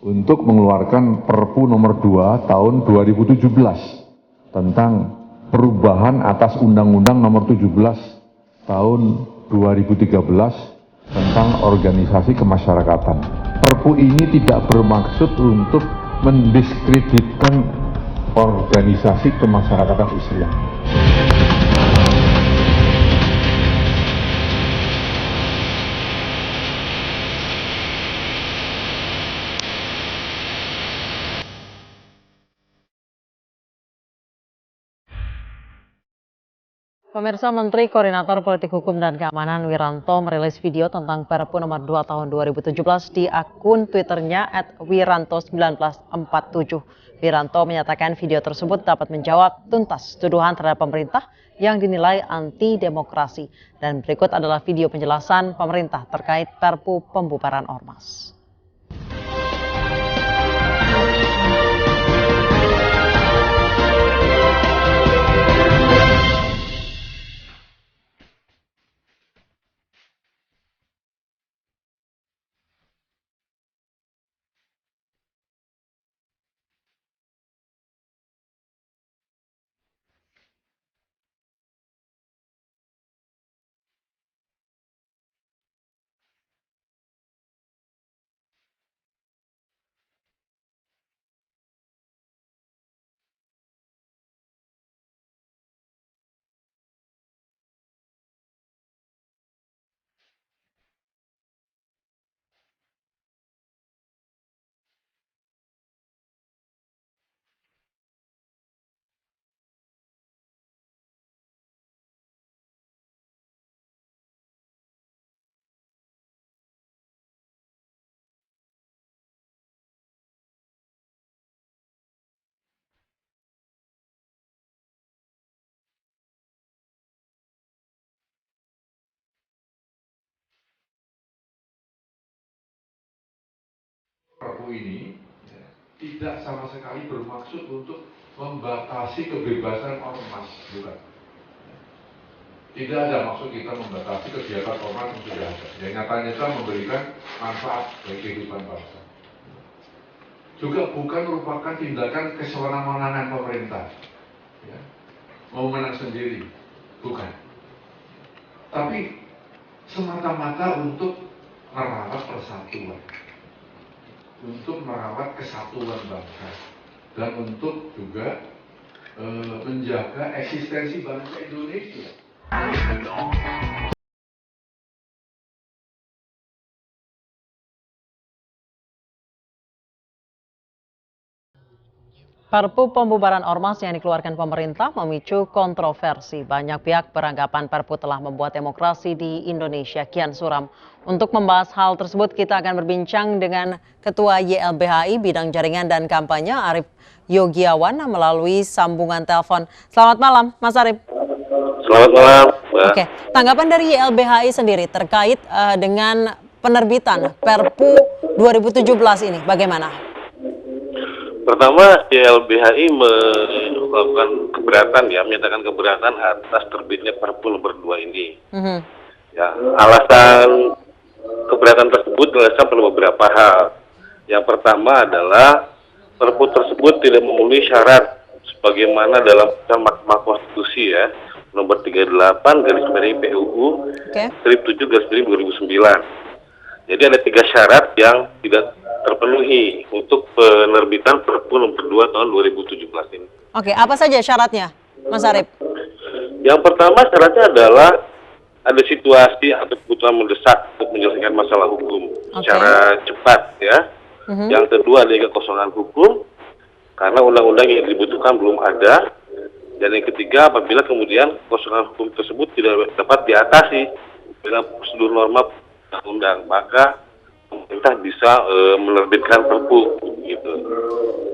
untuk mengeluarkan Perpu nomor 2 tahun 2017 tentang perubahan atas Undang-Undang nomor 17 tahun 2013 tentang organisasi kemasyarakatan. Perpu ini tidak bermaksud untuk mendiskreditkan organisasi kemasyarakatan Islam. Pemirsa, Menteri Koordinator Politik Hukum dan Keamanan Wiranto merilis video tentang Perpu nomor 2 tahun 2017 di akun Twitternya @wiranto1947. Wiranto menyatakan video tersebut dapat menjawab tuntas tuduhan terhadap pemerintah yang dinilai anti-demokrasi. Dan berikut adalah video penjelasan pemerintah terkait Perpu pembubaran ormas. Perpu ini tidak sama sekali bermaksud untuk membatasi kebebasan ormas, bukan. Tidak ada maksud kita membatasi kegiatan ormas yang sudah ada. Yang nyata-nyata memberikan manfaat bagi kehidupan bangsa. Juga bukan merupakan tindakan kesewenang-wenangan pemerintah, ya, mau menang sendiri, bukan. Tapi semata-mata untuk merawat persatuan, untuk merawat kesatuan bangsa, dan untuk juga menjaga eksistensi bangsa Indonesia. Perpu pembubaran ormas yang dikeluarkan pemerintah memicu kontroversi. Banyak pihak beranggapan Perpu telah membuat demokrasi di Indonesia kian suram. Untuk membahas hal tersebut, kita akan berbincang dengan Ketua YLBHI Bidang Jaringan dan Kampanye Arief Yogiawan melalui sambungan telepon. Selamat malam, Mas Arief. Selamat malam, Mbak. Oke, tanggapan dari YLBHI sendiri terkait dengan penerbitan Perpu 2017 ini, bagaimana? Pertama, YLBHI melakukan keberatan, menyatakan keberatan atas terbitnya Perpu nomor 2 ini. Ya, alasan keberatan tersebut dijelaskan pada beberapa hal. Yang pertama adalah Perpu tersebut tidak memenuhi syarat sebagaimana dalam putusan Mahkamah Konstitusi nomor 38/PUU strip 7/2009. Jadi ada 3 syarat yang tidak terpenuhi untuk penerbitan Perpu nomor 2 tahun 2017 ini. Oke, apa saja syaratnya, Mas Arief? Yang pertama syaratnya adalah ada situasi atau kebutuhan mendesak untuk menyelesaikan masalah hukum secara cepat, ya. Yang kedua ada kekosongan hukum karena undang-undang yang dibutuhkan belum ada. Dan yang ketiga, apabila kemudian kekosongan hukum tersebut tidak dapat diatasi dengan prosedur norma undang-undang, maka pemerintah bisa menerbitkan Perpu gitu.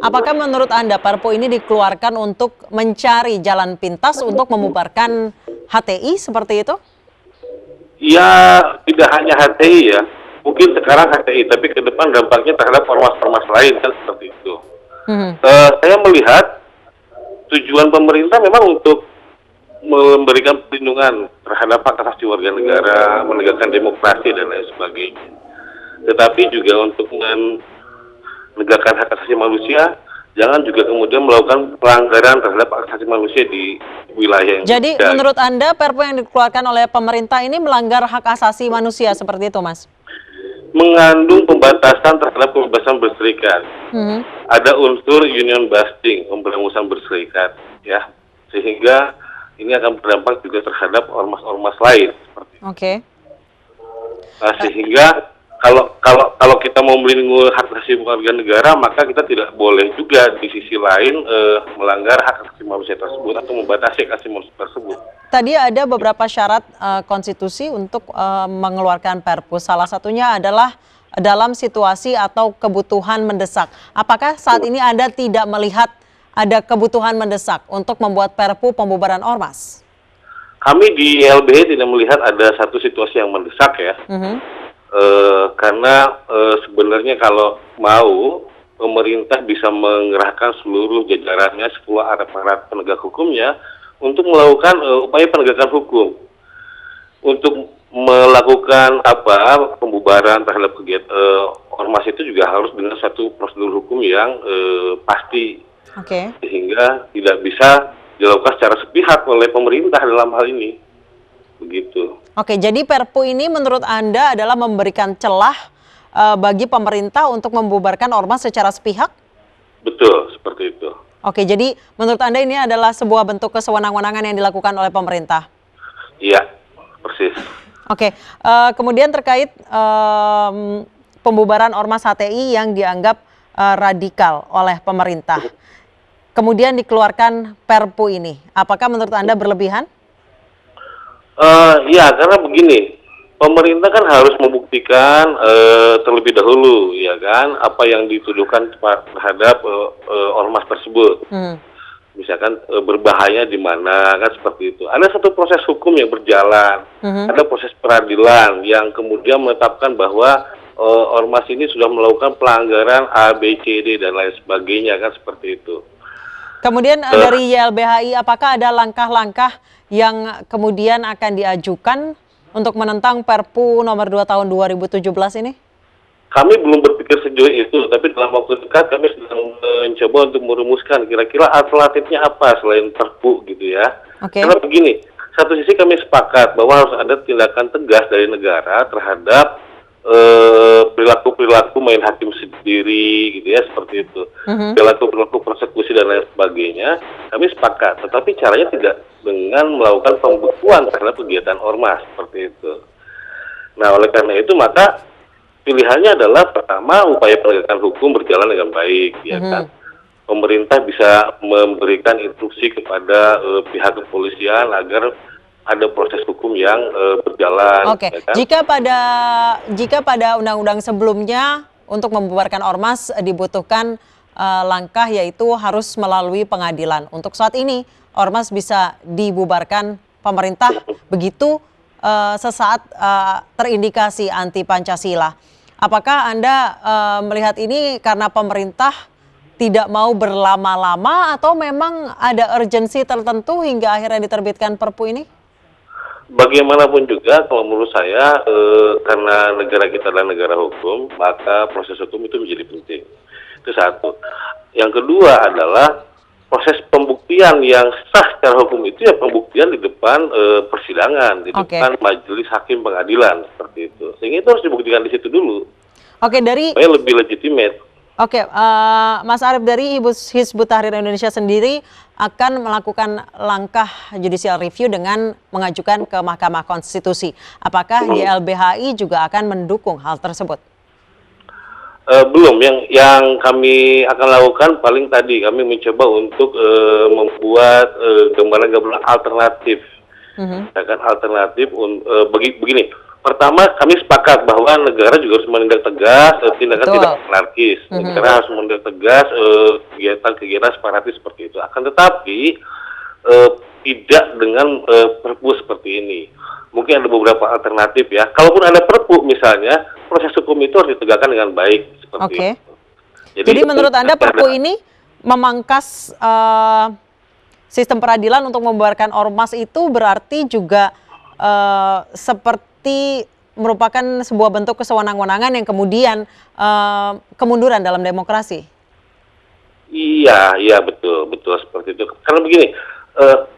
Apakah menurut Anda Perpu ini dikeluarkan untuk mencari jalan pintas untuk membubarkan HTI seperti itu? Ya, tidak hanya HTI ya. Mungkin sekarang HTI, tapi ke depan dampaknya terhadap ormas-ormas lain kan seperti itu. Saya melihat tujuan pemerintah memang untuk memberikan perlindungan terhadap hak asasi warga negara, menegakkan demokrasi dan lain sebagainya. Tetapi juga untuk menegakkan hak asasi manusia, jangan juga kemudian melakukan pelanggaran terhadap hak asasi manusia di wilayah yang Jadi berbeda. menurut Anda Perpu yang dikeluarkan oleh pemerintah ini melanggar hak asasi manusia seperti itu, Mas? Mengandung pembatasan terhadap kebebasan berserikat. Mhm. Ada unsur union busting, pemberangusan berserikat, ya, sehingga ini akan berdampak juga terhadap ormas-ormas lain. Seperti itu. Oke. Nah, sehingga kalau kita mau melindungi hak asasi warga negara, maka kita tidak boleh juga di sisi lain melanggar hak asasi manusia tersebut atau membatasi hak asasi manusia tersebut. Tadi ada beberapa syarat konstitusi untuk mengeluarkan Perpu. Salah satunya adalah dalam situasi atau kebutuhan mendesak. Apakah saat ini Anda tidak melihat ada kebutuhan mendesak untuk membuat Perpu pembubaran ormas? Kami di LBH tidak melihat ada satu situasi yang mendesak ya. Karena sebenarnya kalau mau, pemerintah bisa mengerahkan seluruh jajarannya, seluruh aparat penegak hukumnya untuk melakukan upaya penegakan hukum, untuk melakukan pembubaran terhadap kegiatan ormas itu juga harus dengan satu prosedur hukum yang pasti, sehingga tidak bisa dilakukan secara sepihak oleh pemerintah dalam hal ini, begitu. Oke, jadi Perpu ini menurut Anda adalah memberikan celah bagi pemerintah untuk membubarkan ormas secara sepihak? Betul, seperti itu. Oke, jadi menurut Anda ini adalah sebuah bentuk kesewenang-wenangan yang dilakukan oleh pemerintah? Iya, persis. Oke, kemudian terkait pembubaran ormas HTI yang dianggap radikal oleh pemerintah. Kemudian dikeluarkan Perpu ini. Apakah menurut Anda berlebihan? Ya, karena begini, pemerintah kan harus membuktikan terlebih dahulu, ya kan, apa yang dituduhkan terhadap ormas tersebut. Misalkan berbahaya di mana, kan seperti itu. Ada satu proses hukum yang berjalan, ada proses peradilan yang kemudian menetapkan bahwa ormas ini sudah melakukan pelanggaran A, B, C, D, dan lain sebagainya, kan seperti itu. Kemudian dari YLBHI, apakah ada langkah-langkah yang kemudian akan diajukan untuk menentang Perpu nomor 2 tahun 2017 ini? Kami belum berpikir sejauh itu, tapi dalam waktu dekat kami sedang mencoba untuk merumuskan kira-kira alternatifnya apa selain Perpu gitu ya. Karena begini, satu sisi kami sepakat bahwa harus ada tindakan tegas dari negara terhadap perilaku-perilaku main hakim sendiri gitu ya, seperti itu. Perilaku-perilaku persekusi dan lain sebagainya, kami sepakat. Tetapi caranya tidak dengan melakukan pembekuan terhadap kegiatan ormas, seperti itu. Nah, oleh karena itu maka pilihannya adalah pertama upaya penegakan hukum berjalan dengan baik, ya kan. Pemerintah bisa memberikan instruksi kepada pihak kepolisian agar ada proses hukum yang berjalan. Oke, ya kan? Jika pada undang-undang sebelumnya untuk membubarkan ormas dibutuhkan langkah yaitu harus melalui pengadilan. Untuk saat ini ormas bisa dibubarkan pemerintah begitu sesaat terindikasi anti Pancasila. Apakah Anda melihat ini karena pemerintah tidak mau berlama-lama atau memang ada urgensi tertentu hingga akhirnya diterbitkan Perpu ini? Bagaimanapun juga, kalau menurut saya, karena negara kita adalah negara hukum, maka proses hukum itu menjadi penting. Itu satu. Yang kedua adalah proses pembuktian yang sah secara hukum itu ya pembuktian di depan persidangan, di depan majelis hakim pengadilan, seperti itu. Sehingga itu harus dibuktikan di situ dulu. Supaya lebih legitimate. Mas Arief, dari Hizbut Tahrir Indonesia sendiri akan melakukan langkah judicial review dengan mengajukan ke Mahkamah Konstitusi. Apakah YLBHI juga akan mendukung hal tersebut? Belum. Yang kami akan lakukan paling tadi kami mencoba untuk membuat gambaran-gambaran alternatif. Kan alternatif begini. Pertama, kami sepakat bahwa negara juga harus menindak tegas tindakan tidak anarkis. Negara harus menindak tegas kegiatan-kegiatan separatis seperti itu. Akan tetapi tidak dengan Perpu seperti ini. Mungkin ada beberapa alternatif ya. Kalaupun ada Perpu misalnya, proses hukum itu harus ditegakkan dengan baik seperti itu. Jadi menurut Anda Perpu ini memangkas sistem peradilan untuk membubarkan ormas itu berarti juga seperti merupakan sebuah bentuk kesewenang-wenangan yang kemudian kemunduran dalam demokrasi. Iya, betul seperti itu. Karena begini,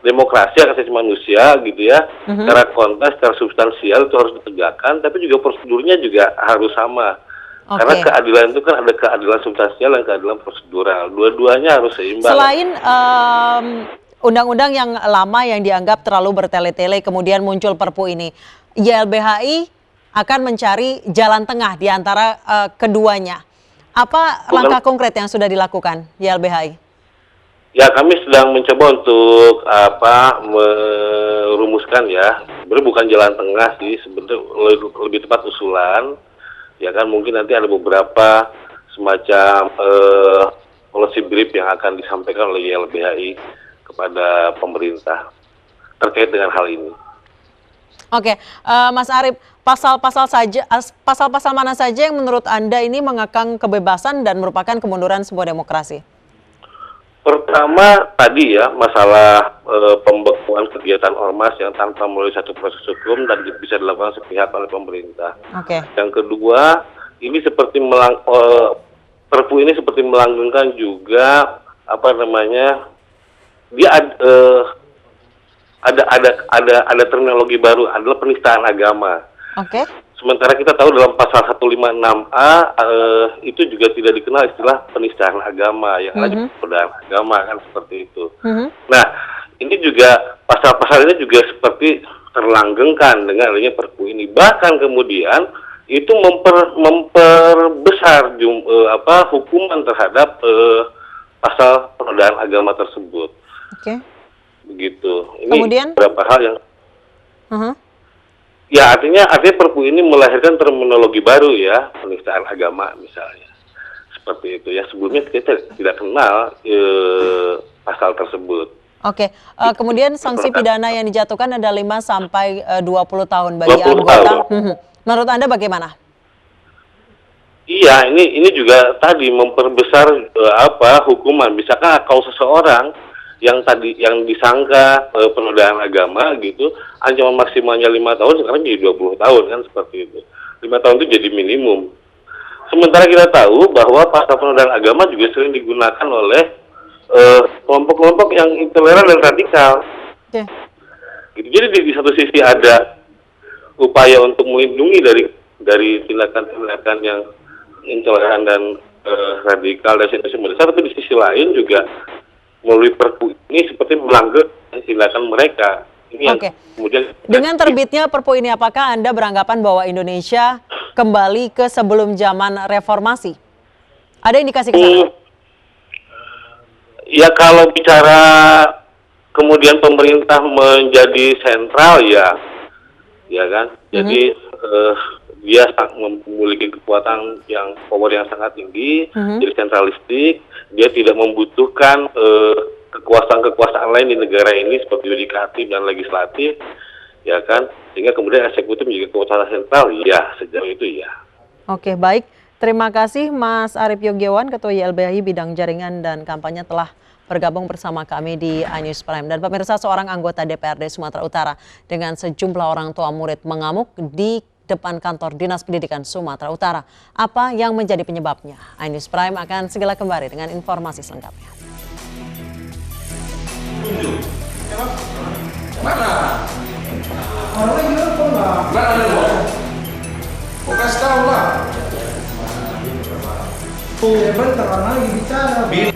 demokrasi hak asasi manusia gitu ya, secara konteks, secara substansial itu harus ditegakkan, tapi juga prosedurnya juga harus sama. Karena keadilan itu kan ada keadilan substansial dan keadilan prosedural. Dua-duanya harus seimbang. Selain undang-undang yang lama yang dianggap terlalu bertele-tele, kemudian muncul Perpu ini, YLBHI akan mencari jalan tengah di antara keduanya. Apa langkah konkret yang sudah dilakukan YLBHI? Ya, kami sedang mencoba untuk merumuskan ya. Sebenarnya bukan jalan tengah sih, sebenarnya lebih tepat usulan. Ya kan, mungkin nanti ada beberapa semacam policy brief yang akan disampaikan oleh YLBHI kepada pemerintah terkait dengan hal ini. Oke, Mas Arief, pasal-pasal mana saja yang menurut Anda ini mengekang kebebasan dan merupakan kemunduran sebuah demokrasi? Pertama tadi ya, masalah pembekuan kegiatan ormas yang tanpa melalui satu proses hukum dan bisa dilakukan sepihak oleh pemerintah. Yang kedua, ini seperti Perpu ini seperti melanggengkan juga dia ada terminologi baru, adalah penistaan agama. Sementara kita tahu dalam pasal 156A itu juga tidak dikenal istilah penistaan agama, yang ada penodaan agama kan seperti itu. Nah, ini juga pasal-pasal ini juga seperti terlanggengkan dengan adanya Perpu ini. Bahkan kemudian itu memperbesar hukuman terhadap pasal penodaan agama tersebut. Begitu. Ini kemudian beberapa hal yang ya artinya Perpu ini melahirkan terminologi baru ya, penistaan agama misalnya. Seperti itu ya, sebelumnya kita tidak kenal pasal tersebut. Kemudian sanksi pidana yang dijatuhkan ada 5 sampai 20 tahun bagi anggota. Menurut Anda bagaimana? Iya, ini juga tadi memperbesar hukuman. Misalkan kalau seseorang yang disangka penodaan agama gitu, ancaman maksimalnya 5 tahun, sekarang jadi 20 tahun kan seperti itu. 5 tahun itu jadi minimum. Sementara kita tahu bahwa pasal penodaan agama juga sering digunakan oleh kelompok-kelompok yang intoleran dan radikal. Gitu. Jadi di satu sisi ada upaya untuk melindungi dari tindakan-tindakan yang intoleran dan radikal dan situasi tapi di sisi lain juga melalui Perpu ini seperti melanggar tindakan mereka. Ini yang kemudian dengan terbitnya Perpu ini, apakah Anda beranggapan bahwa Indonesia kembali ke sebelum zaman reformasi? Ada indikasi ke sana? Ya, kalau bicara kemudian pemerintah menjadi sentral ya kan. Jadi dia memiliki kekuatan yang power yang sangat tinggi, jadi sentralistik. Dia tidak membutuhkan kekuasaan-kekuasaan lain di negara ini seperti yudikatif dan legislatif, ya kan, sehingga kemudian eksekutif menjadi kekuasaan sentral, ya sejauh itu ya. Baik, terima kasih Mas Arief Yogyawan, Ketua YLBHI Bidang Jaringan dan Kampanye telah bergabung bersama kami di iNews Prime. Dan pemirsa, seorang anggota DPRD Sumatera Utara dengan sejumlah orang tua murid mengamuk di depan kantor Dinas Pendidikan Sumatera Utara. Apa yang menjadi penyebabnya? iNews Prime akan segera kembali dengan informasi selengkapnya. Mana? Orangnya gila kok nggak? Mana ada? Kok kasih tahu lah? Ya bentar, orang lagi bicara.